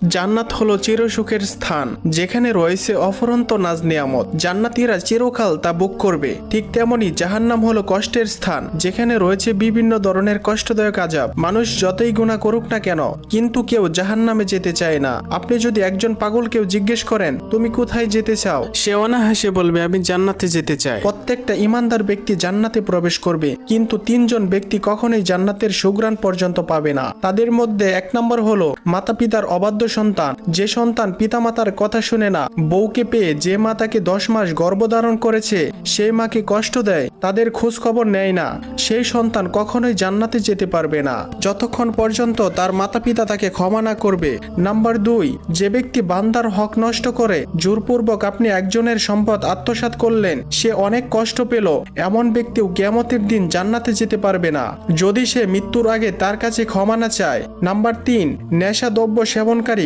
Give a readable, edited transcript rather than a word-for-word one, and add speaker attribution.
Speaker 1: জান্নাত হলো চিরসুখের স্থান, যেখানে রয়েছে অফুরন্ত নাজ নিয়ামত। জান্নাতীরা চিরকাল তা ভোগ করবে। ঠিক তেমনি জাহান্নাম হলো কষ্টের স্থান, যেখানে রয়েছে বিভিন্ন ধরনের কষ্টদায়ক আযাব। মানুষ যতই গুনাহ করুক না কেন, কিন্তু কেউ জাহান্নামে যেতে চায় না। আপনি যদি একজন পাগলকেও জিজ্ঞেস করেন তুমি কোথায় যেতে চাও, সে অনায়াসে বলবে আমি জান্নাতে যেতে চাই। প্রত্যেকটা ইমানদার ব্যক্তি জান্নাতে প্রবেশ করবে, কিন্তু তিনজন ব্যক্তি কখনোই জান্নাতের সুঘ্রাণ পর্যন্ত পাবে না। তাদের মধ্যে এক নম্বর হলো মাতা পিতার অবাধ্য সন্তান। যে সন্তান পিতামাতার কথা শুনে না, বউকে পেয়ে যে মা তাকে 10 মাস গর্ভধারণ করেছে সেই মাকে কষ্ট দেয়, তাদের খোঁজ খবর নেয় না, সেই সন্তান কখনোই জান্নাতে যেতে পারবে না যতক্ষণ পর্যন্ত তার মাতা পিতা তাকে ক্ষমা না করবে। নাম্বার 2, যে ব্যক্তি বান্দার হক নষ্ট করে, জোরপূর্বক আপনি একজনের সম্পদ আত্মসাৎ করলেন, সে অনেক কষ্ট পেল, এমন ব্যক্তিও কিয়ামতের দিন জান্নাতে যেতে পারবে না যদি সে মৃত্যুর আগে তার কাছে ক্ষমা না চায়। নাম্বার 3, নেশা দ্রব্য সেবনকারী